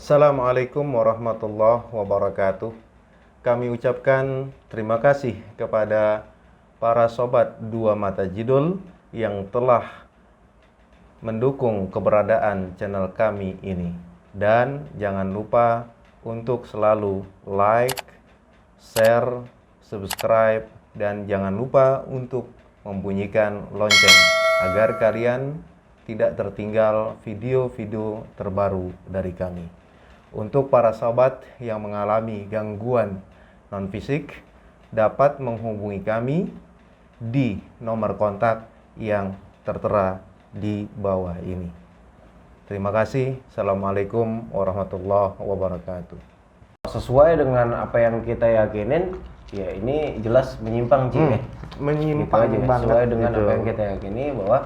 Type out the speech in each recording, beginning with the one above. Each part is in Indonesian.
Assalamualaikum warahmatullahi wabarakatuh. Kami ucapkan terima kasih kepada para sobat Dua Mata Jidul yang telah mendukung keberadaan channel kami ini. Dan jangan lupa untuk selalu like, share, subscribe, dan jangan lupa untuk membunyikan lonceng agar kalian tidak tertinggal video-video terbaru dari kami. Untuk para sahabat yang mengalami gangguan non-fisik, dapat menghubungi kami di nomor kontak yang tertera di bawah ini. Terima kasih. Assalamualaikum warahmatullahi wabarakatuh. Sesuai dengan apa yang kita yakinin, ya ini jelas menyimpang Ci. Menyimpang gitu banget. Sesuai dengan gitu. apa yang kita yakini bahwa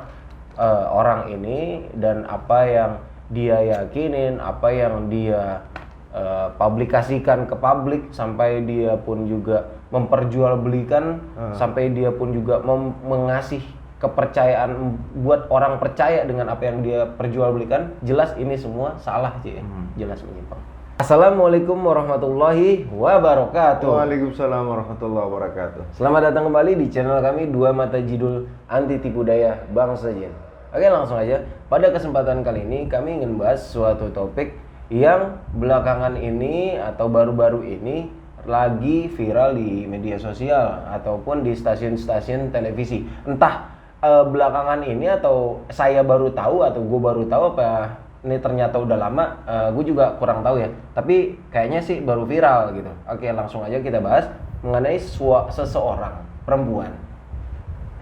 orang ini dan apa yang dia yakinin, apa yang dia publikasikan ke publik, sampai dia pun juga memperjualbelikan, sampai dia pun juga mengasih kepercayaan buat orang percaya dengan apa yang dia perjualbelikan, jelas ini semua salah Ci. Jelas menyimpang. Assalamualaikum warahmatullahi wabarakatuh. Waalaikumsalam warahmatullahi wabarakatuh. Selamat datang kembali di channel kami Dua Mata Jidul Anti Tipu Daya Bangsa Jin. Oke, langsung aja. Pada kesempatan kali ini kami ingin bahas suatu topik yang belakangan ini atau baru-baru ini lagi viral di media sosial ataupun di stasiun-stasiun televisi. Entah belakangan ini atau saya baru tahu atau gue baru tahu apa ini ternyata udah lama, gue juga kurang tahu ya. Tapi kayaknya sih baru viral gitu. Oke, langsung aja kita bahas mengenai seseorang perempuan.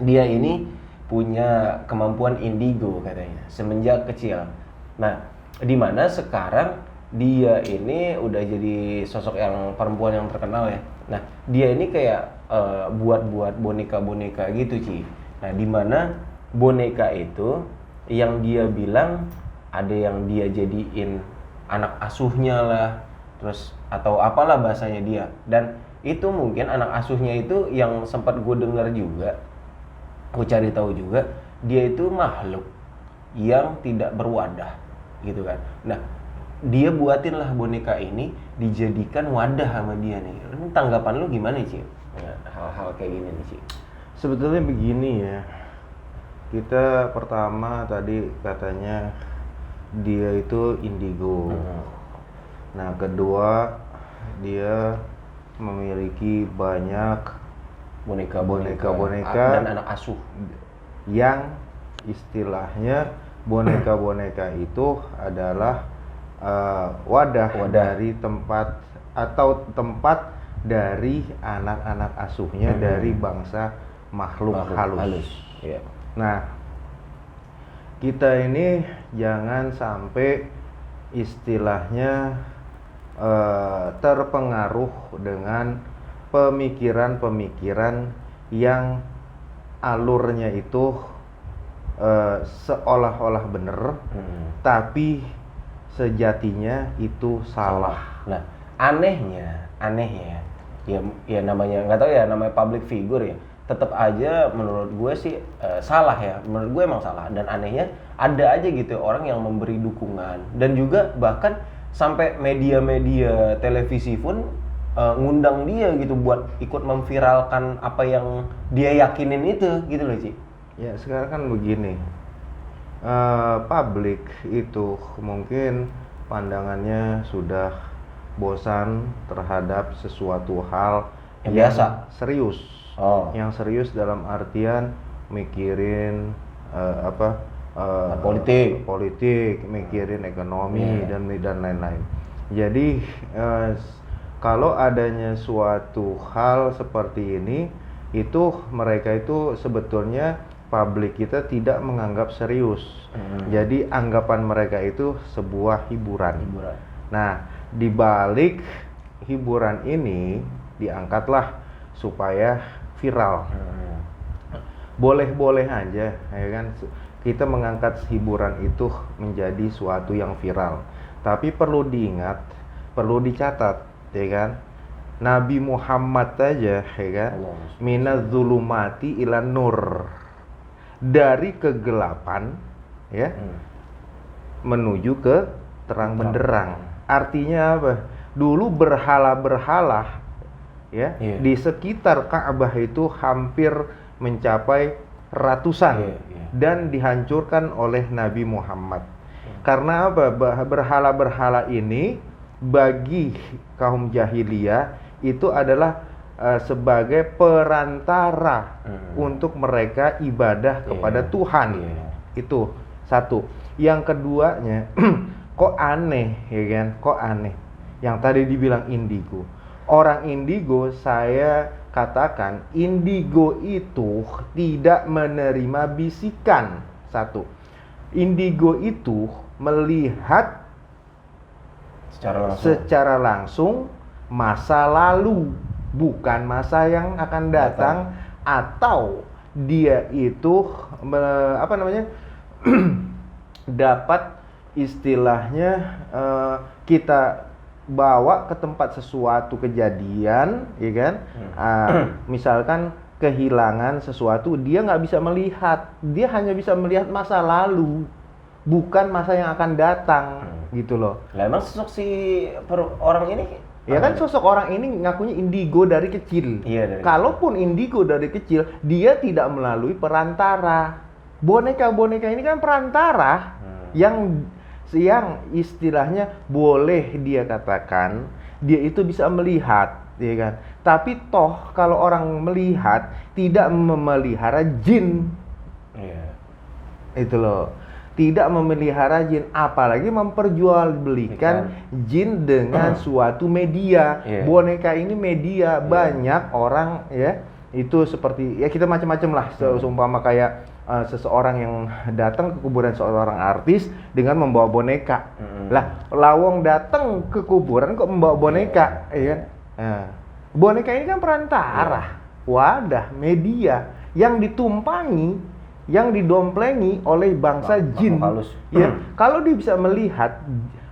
Dia ini punya kemampuan indigo katanya semenjak kecil. Nah, di mana sekarang dia ini udah jadi sosok yang perempuan yang terkenal ya. Nah, dia ini kayak buat boneka-boneka gitu Ci. Nah, di mana boneka itu yang dia bilang ada yang dia jadiin anak asuhnya lah, terus atau apalah bahasanya dia. Dan itu mungkin anak asuhnya itu yang sempat gue dengar juga, gue cari tahu juga, dia itu makhluk yang tidak berwadah gitu kan. Nah, dia buatin lah boneka ini dijadikan wadah sama dia nih. Tanggapan lu gimana Ci? Hal-hal kayak gini nih Ci. Sebetulnya begini ya. Kita pertama tadi katanya dia itu indigo. Nah, kedua dia memiliki banyak boneka dan anak asuh yang istilahnya boneka-boneka itu adalah wadah dari tempat atau tempat dari anak-anak asuhnya dari bangsa makhluk halus. Yeah. Nah, kita ini jangan sampai istilahnya terpengaruh dengan pemikiran-pemikiran yang alurnya itu seolah-olah benar, tapi sejatinya itu salah. Nah, anehnya ya namanya nggak tahu ya, namanya public figure ya. Tetap aja menurut gue sih salah ya. Menurut gue emang salah. Dan anehnya ada aja gitu orang yang memberi dukungan, dan juga bahkan sampai media-media televisi pun ngundang dia gitu buat ikut memviralkan apa yang dia yakinin itu gitu loh Ci. Ya sekarang kan begini, publik itu mungkin pandangannya sudah bosan terhadap sesuatu hal yang biasa serius. Yang serius dalam artian mikirin politik, mikirin ekonomi dan lain-lain. Jadi kalau adanya suatu hal seperti ini, itu mereka itu sebetulnya publik kita tidak menganggap serius. Jadi anggapan mereka itu sebuah hiburan. Nah, di balik hiburan ini diangkatlah supaya viral. Boleh-boleh aja, ya kan? Kita mengangkat hiburan itu menjadi suatu yang viral. Tapi perlu diingat, perlu dicatat, ya kan? Nabi Muhammad aja, ya kan? Minaz zulumati ilan nur. Dari kegelapan, ya, menuju ke terang benderang. Artinya apa? Dulu berhala-berhala, ya, di sekitar Ka'bah itu hampir mencapai ratusan dan dihancurkan oleh Nabi Muhammad. Karena apa? Berhala-berhala ini bagi kaum jahiliyah itu adalah sebagai perantara untuk mereka ibadah kepada Tuhan. Itu satu. Yang keduanya, kok aneh, ya kan? Kok aneh? Yang tadi dibilang indigo. Orang indigo, saya katakan indigo itu tidak menerima bisikan. Satu, indigo itu melihat secara langsung masa lalu, bukan masa yang akan datang. Atau dia itu dapat istilahnya kita bawa ke tempat sesuatu kejadian, ya kan? Misalkan kehilangan sesuatu, dia nggak bisa melihat, dia hanya bisa melihat masa lalu, bukan masa yang akan datang, gitu loh. Lah emang sosok si orang ini? Ya kan sosok orang ini ngakunya indigo dari kecil. Iya, Kalaupun indigo dari kecil, dia tidak melalui perantara. Boneka-boneka ini kan perantara yang istilahnya boleh dia katakan dia itu bisa melihat, ya kan? Tapi toh kalau orang melihat tidak memelihara jin, itu loh, tidak memelihara jin, apalagi memperjualbelikan jin dengan suatu media. Boneka ini media, banyak orang ya itu seperti ya kita macam-macam lah, seumpama kayak seseorang yang datang ke kuburan seorang artis dengan membawa boneka. Lah, lawong datang ke kuburan kok membawa boneka, ya kan? Boneka ini kan perantara, wadah, media yang ditumpangi, yang didomplengi oleh bangsa jin. Ya, kalau dia bisa melihat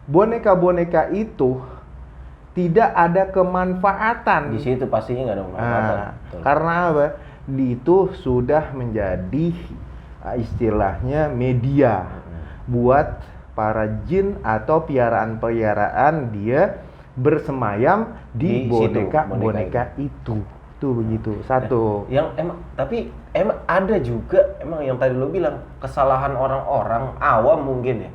boneka-boneka itu tidak ada kemanfaatan. Di situ pastinya nggak ada kemanfaatan. Karena apa? Itu sudah menjadi istilahnya media buat para jin atau piaraan-piaraan dia bersemayam di boneka-boneka itu. Tuh begitu. Satu. Yang emang ada juga emang yang tadi lo bilang kesalahan orang-orang awam mungkin ya.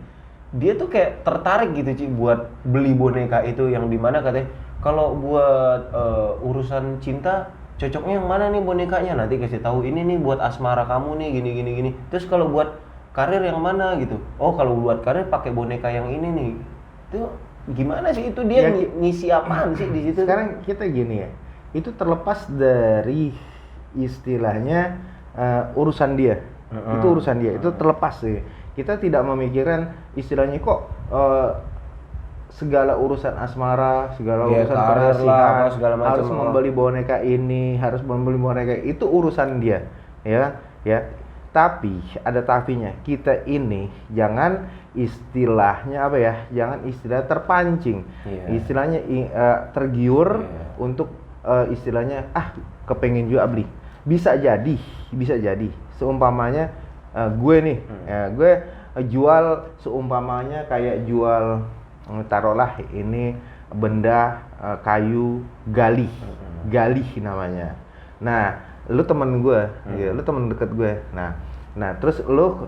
Dia tuh kayak tertarik gitu Ci buat beli boneka itu, yang dimana katanya kalau buat urusan cinta cocoknya yang mana nih bonekanya, nanti kasih tahu ini nih buat asmara kamu nih gini. Terus kalau buat karir yang mana gitu, oh kalau buat karir pakai boneka yang ini nih. Itu gimana sih itu, dia ngisi apaan sih di situ? Sekarang kita gini ya, itu terlepas dari istilahnya urusan dia. Itu urusan dia, itu terlepas sih. Kita tidak memikirkan istilahnya kok segala urusan asmara, segala urusan perhatian, harus membeli boneka ini, harus membeli boneka itu urusan dia, ya. Tapi ada tapinya. Kita ini jangan istilahnya apa ya? Jangan istilah terpancing, istilahnya tergiur untuk istilahnya kepengen juga beli. Bisa jadi. Seumpamanya gue nih, gue jual seumpamanya kayak jual taruhlah ini benda kayu galih namanya. Nah, lu temen gue, lu temen deket gue. Nah terus lu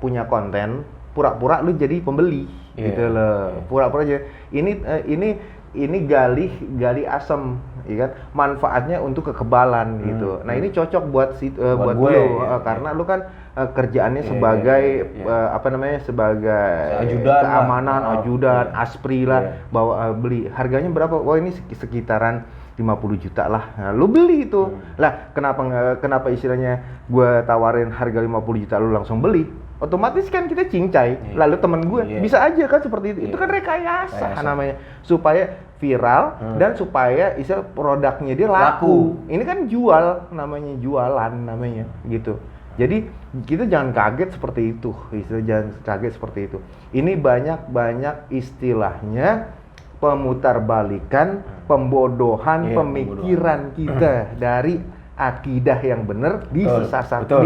punya konten, pura-pura lu jadi pembeli, gitu loh. Pura-pura aja. Ini galih asam, ya kan? Manfaatnya untuk kekebalan gitu. Nah ini cocok buat gue, karena lu kan kerjaannya sebagai sebagai ajudan keamanan, ajudan, aspri lah, bawa beli. Harganya berapa? Wah ini sekitaran 50 juta lah. Nah, lu beli itu. Lah kenapa istilahnya gue tawarin harga 50 juta lu langsung beli? Otomatis kan kita cincai. Lalu temen gue bisa aja kan seperti itu. Itu kan rekayasa namanya, supaya viral dan supaya produknya dia laku. Ini kan namanya jualan namanya gitu. Jadi kita jangan kaget seperti itu, jangan kaget seperti itu. Ini banyak istilahnya pemutarbalikan, pembodohan, pemikiran kita dari akidah yang benar disesatkan.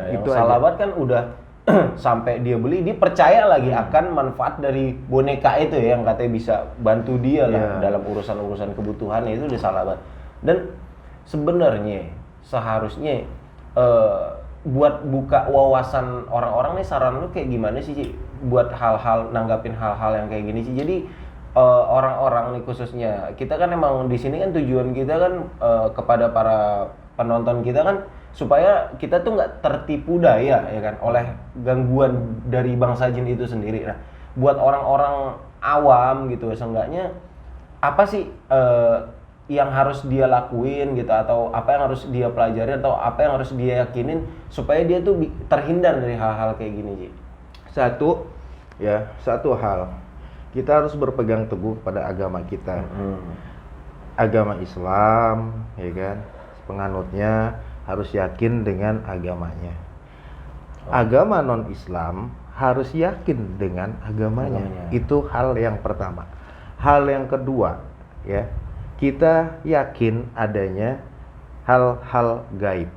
Nah, itu salah banget kan udah sampai dia beli, dia percaya lagi akan manfaat dari boneka itu ya, yang katanya bisa bantu dia lah dalam urusan kebutuhan, itu udah salah banget. Dan sebenarnya seharusnya buat buka wawasan orang-orang nih, saran lu kayak gimana sih Ci? Buat nanggapin hal-hal yang kayak gini sih. Jadi orang-orang nih khususnya, kita kan emang di sini kan tujuan kita kan kepada para penonton kita kan supaya kita tuh nggak tertipu daya ya kan oleh gangguan dari bangsa jin itu sendiri. Nah, buat orang-orang awam gitu, seenggaknya apa sih yang harus dia lakuin gitu, atau apa yang harus dia pelajari, atau apa yang harus dia yakinin supaya dia tuh terhindar dari hal-hal kayak gini, Ji? Satu hal, kita harus berpegang teguh pada agama kita. Agama Islam, ya kan, penganutnya harus yakin dengan agamanya. Agama non-Islam harus yakin dengan agamanya. Itu hal yang pertama. Hal yang kedua, ya, kita yakin adanya hal-hal gaib.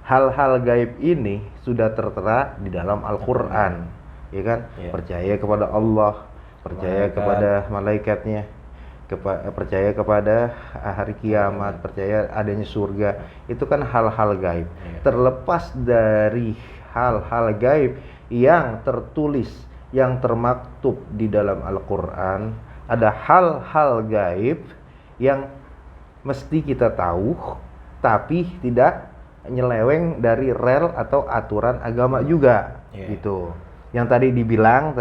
Hal-hal gaib ini sudah tertera di dalam Al-Quran, ya kan? Percaya kepada Allah, percaya kepada malaikatnya, percaya kepada hari kiamat, percaya adanya surga. Itu kan hal-hal gaib. Terlepas dari hal-hal gaib yang tertulis, yang termaktub di dalam Al-Quran, ada hal-hal gaib yang mesti kita tahu, tapi tidak nyeleweng dari rel atau aturan agama juga. Gitu. Yang tadi dibilang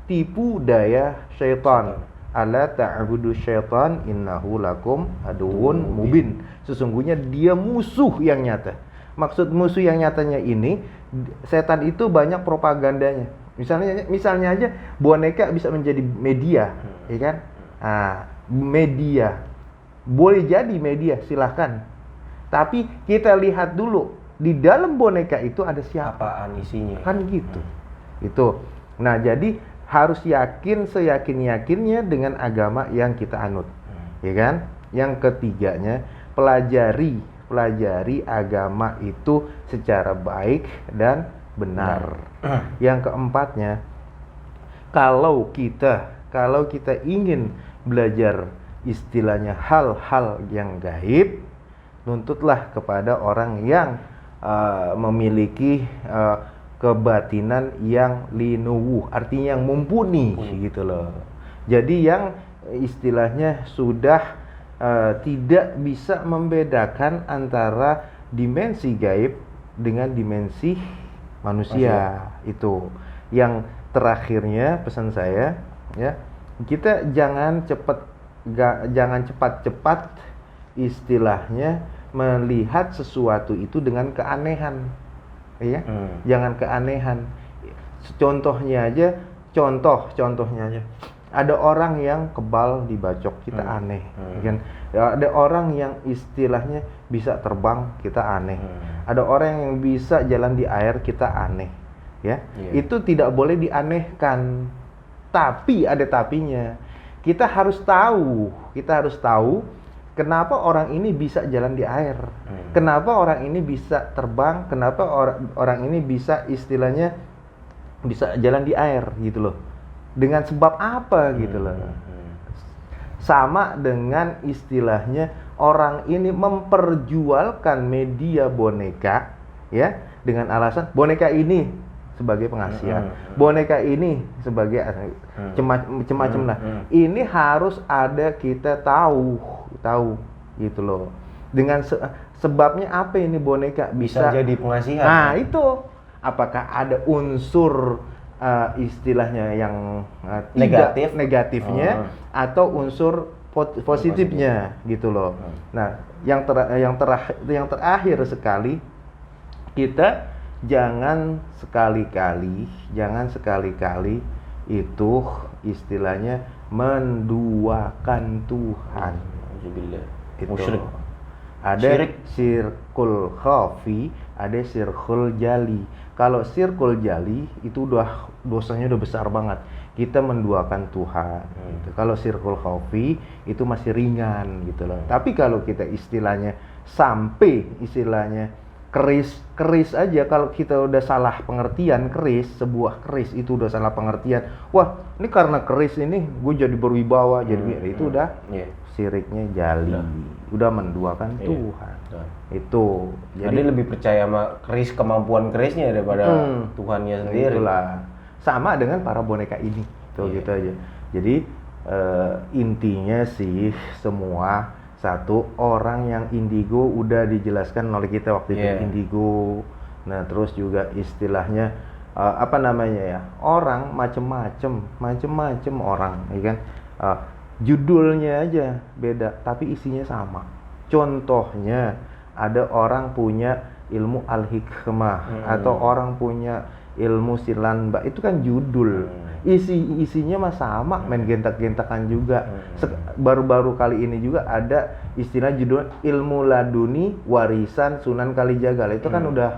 tipu daya syaitan. Ala ta'budu syaitan innahu lakum aduwwun mubin. Sesungguhnya dia musuh yang nyata. Maksud musuh yang nyatanya ini, setan itu banyak propagandanya. Misalnya aja boneka bisa menjadi media, ya kan? Media. Boleh jadi media, silahkan. Tapi kita lihat dulu di dalam boneka itu ada siapa? Apaan isinya? Kan gitu. Itu. Nah, jadi harus yakin seyakin-yakinnya dengan agama yang kita anut. Ya kan? Yang ketiganya, pelajari agama itu secara baik dan benar. Yang keempatnya, kalau kita ingin belajar istilahnya hal-hal yang gaib, nuntutlah kepada orang yang memiliki kebatinan yang linuwuh, artinya yang mumpuni gitu loh. Jadi yang istilahnya sudah tidak bisa membedakan antara dimensi gaib dengan dimensi manusia. Itu yang terakhirnya pesan saya, ya, kita jangan cepat-cepat istilahnya melihat sesuatu itu dengan keanehan. Ya, jangan keanehan. Contohnya aja, ada orang yang kebal dibacok, kita aneh, kan? Ada orang yang istilahnya bisa terbang, kita aneh. Ada orang yang bisa jalan di air, kita aneh, ya. Itu tidak boleh dianehkan. Tapi ada tapinya. Kita harus tahu kenapa orang ini bisa jalan di air? Kenapa orang ini bisa terbang? Kenapa orang ini bisa istilahnya bisa jalan di air gitu loh? Dengan sebab apa gitu loh? Sama dengan istilahnya orang ini memperjualkan media boneka, ya, dengan alasan boneka ini sebagai pengasihan, boneka ini sebagai macam-macam lah. Ini harus ada kita tahu gitu loh. Dengan sebabnya apa ini boneka bisa jadi pengasihan? Nah, itu apakah ada unsur istilahnya yang negatifnya atau unsur positifnya gitu loh. Nah, yang terakhir sekali, kita jangan sekali-kali itu istilahnya menduakan Tuhan. Alhamdulillah. Itu Musyrik. ada Syirik. sirkul khafi, ada sirkul jali. Kalau sirkul jali itu udah dosanya udah besar banget, kita menduakan Tuhan gitu. Kalau sirkul khafi itu masih ringan gitu loh. Tapi kalau kita istilahnya sampai istilahnya keris aja, kalau kita udah salah pengertian sebuah keris itu udah salah pengertian, wah ini karena keris ini gue jadi berwibawa, jadi itu udah siriknya jali, udah menduakan Tuhan. Itu jadi lebih percaya sama kemampuan kerisnya daripada Tuhannya sendiri. Itulah sama dengan para boneka ini tuh gitu aja. Jadi intinya sih semua satu, orang yang indigo udah dijelaskan oleh kita waktu itu indigo. Nah terus juga istilahnya apa namanya ya, orang macem-macem orang, ya kan. Judulnya aja beda tapi isinya sama. Contohnya ada orang punya ilmu al-hikmah atau orang punya ilmu silanba, itu kan judul. Isinya mah sama, main gentak-gentakan juga. Baru-baru kali ini juga ada istilah judul ilmu laduni warisan Sunan Kalijaga. Itu kan udah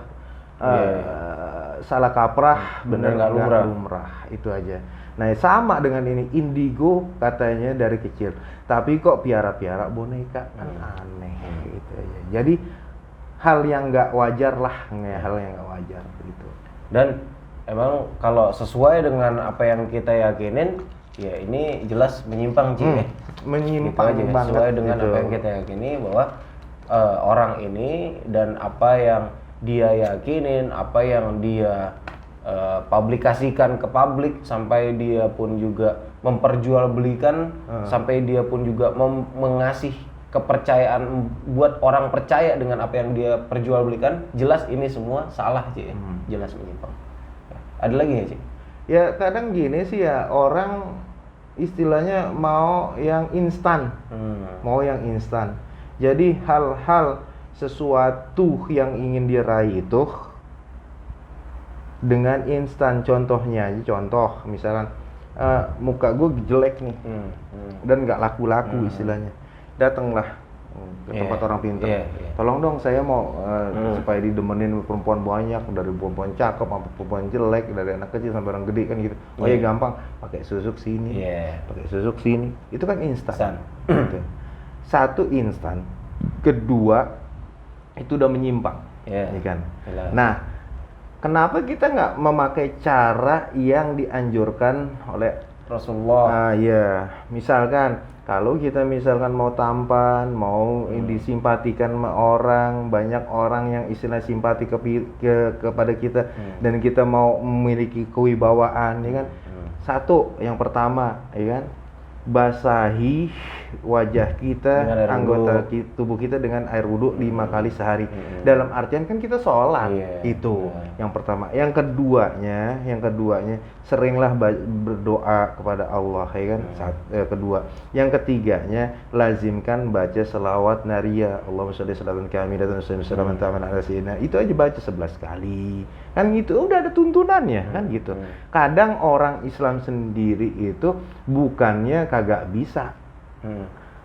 salah kaprah, bener nggak lumrah. Itu aja. Nah sama dengan ini, indigo katanya dari kecil, tapi kok piara-piara boneka, kan aneh gitu aja. Jadi hal yang nggak wajar lah, hal yang nggak wajar gitu. Dan emang kalau sesuai dengan apa yang kita yakinin, ya ini jelas menyimpang sih. Menyimpang gitu banget. Sesuai dengan gitu. apa yang kita yakini bahwa orang ini dan apa yang dia yakinin, apa yang dia publikasikan ke publik, sampai dia pun juga memperjualbelikan, sampai dia pun juga mengasih kepercayaan buat orang percaya dengan apa yang dia perjualbelikan, jelas ini semua salah sih, jelas menyimpang. Ada lagi nggak sih? Ya kadang gini sih ya, orang istilahnya mau yang instan, Jadi hal-hal sesuatu yang ingin diraih itu dengan instan. Contohnya aja, misalkan muka gue jelek nih dan nggak laku-laku istilahnya, datanglah ke tempat orang pintar, tolong dong saya mau supaya didemenin perempuan banyak, dari perempuan cakep sampai perempuan jelek, dari anak kecil sampai orang gede kan gitu. Oh ya gampang, pakai susuk sini, itu kan instan. Gitu. Satu instan, kedua itu udah menyimpang, ya kan. Nah kenapa kita nggak memakai cara yang dianjurkan oleh Rasulullah? Misalkan kalau kita mau tampan, mau disimpatikan sama orang, banyak orang yang istilah simpati kepada kita, dan kita mau memiliki kewibawaan, ya kan. Satu, yang pertama, ya kan, basahi wajah kita, anggota tubuh kita dengan air wudhu 5 kali sehari. Dalam artian kan kita sholat, itu yang pertama. Yang keduanya seringlah berdoa kepada Allah, ya kan. Kedua. Yang ketiganya lazimkan baca selawat nariyah, Allahumma sholli sholatan kamilatan wassalamu ala sayyidina. Itu aja baca 11 kali. Kan gitu, udah ada tuntunannya, kan gitu. Kadang orang Islam sendiri itu bukannya kagak bisa,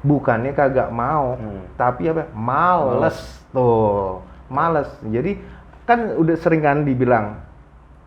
bukannya kagak mau, tapi apa? Males. Jadi kan udah sering kan dibilang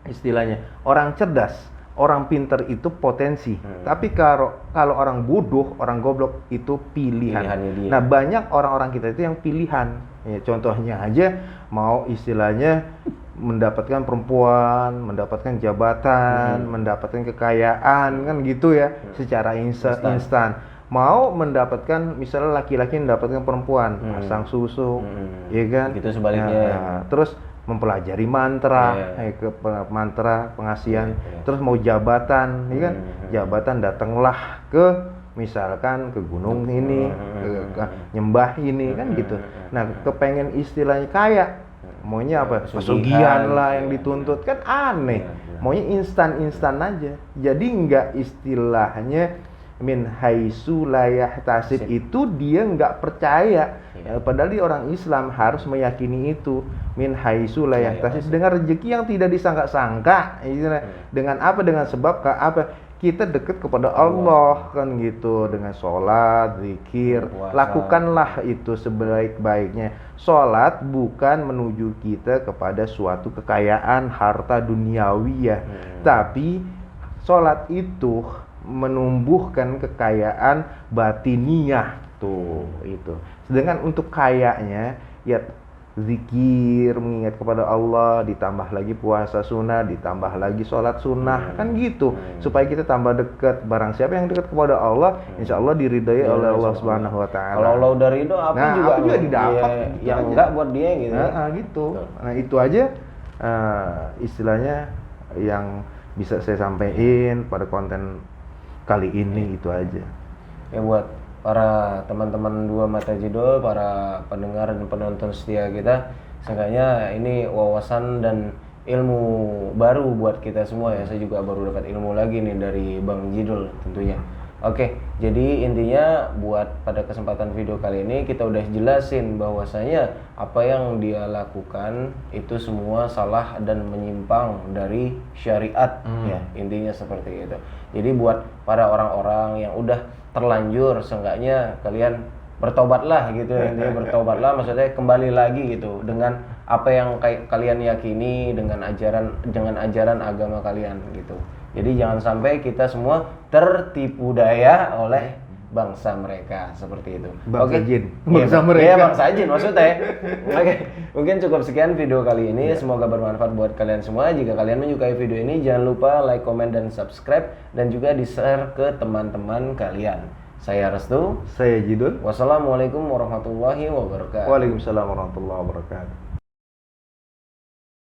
istilahnya orang cerdas, orang pinter itu potensi, tapi kalau orang bodoh, orang goblok itu pilihan. Nah banyak orang-orang kita itu yang pilihan. Ya, contohnya aja mau istilahnya mendapatkan perempuan, mendapatkan jabatan, mendapatkan kekayaan, kan gitu ya, secara instan. Mau mendapatkan, misalnya laki-laki mendapatkan perempuan, pasang susu, ya kan? Gitu sebaliknya. Terus mempelajari mantra, mantra pengasihan, terus mau jabatan, ya kan? Jabatan datanglah ke misalkan ke gunung ini, ke nyembah ini, kan gitu. Nah, kepengen istilahnya kaya, maunya apa? Pesugihan lah yang dituntut, kan aneh. Maunya instan aja. Jadi nggak istilahnya min haitsu la yahtasib, itu dia nggak percaya. Padahal dia orang Islam harus meyakini itu, min haitsu la yahtasib, dengan rezeki yang tidak disangka-sangka. Dengan apa? Dengan sebab apa? kita dekat kepada Allah kan gitu dengan sholat, zikir, Puasa. lakukanlah itu sebaik-baiknya. Sholat bukan menuju kita kepada suatu kekayaan harta duniawi ya, tapi sholat itu menumbuhkan kekayaan batiniyah tuh itu. Sedangkan untuk kayanya ya zikir, mengingat kepada Allah, ditambah lagi puasa sunnah, ditambah lagi sholat sunnah, kan gitu, supaya kita tambah dekat. Barang siapa yang dekat kepada Allah, insya Allah diridhai oleh Allah Subhanahu Wa Taala. Kalau Allah udah ridho, apa Nah, juga, apa juga didapat, dia- gitu yang aja. enggak buat dia gitu. Gitu. Nah itu aja istilahnya yang bisa saya sampaikan pada konten kali ini, itu aja. Ya buat para teman-teman Dua Mata Jidul, para pendengar dan penonton setia kita, seenggaknya ini wawasan dan ilmu baru buat kita semua ya. Saya juga baru dapat ilmu lagi nih dari Bang Jidul tentunya. Oke, jadi intinya buat pada kesempatan video kali ini kita udah jelasin bahwasanya apa yang dia lakukan itu semua salah dan menyimpang dari syariat ya, intinya seperti itu. Jadi buat para orang-orang yang udah terlanjur, seenggaknya kalian bertobatlah gitu, intinya bertobatlah, maksudnya kembali lagi gitu dengan apa yang kalian yakini, dengan ajaran agama kalian gitu. Jadi jangan sampai kita semua tertipu daya oleh bangsa mereka seperti itu. Bangsa jin. Bangsa mereka. Iya, bangsa jin maksudnya. Oke, mungkin cukup sekian video kali ini. Semoga bermanfaat buat kalian semua. Jika kalian menyukai video ini, jangan lupa like, comment, dan subscribe, dan juga di-share ke teman-teman kalian. Saya Restu. Saya Jidul. Wassalamualaikum warahmatullahi wabarakatuh. Waalaikumsalam warahmatullahi wabarakatuh.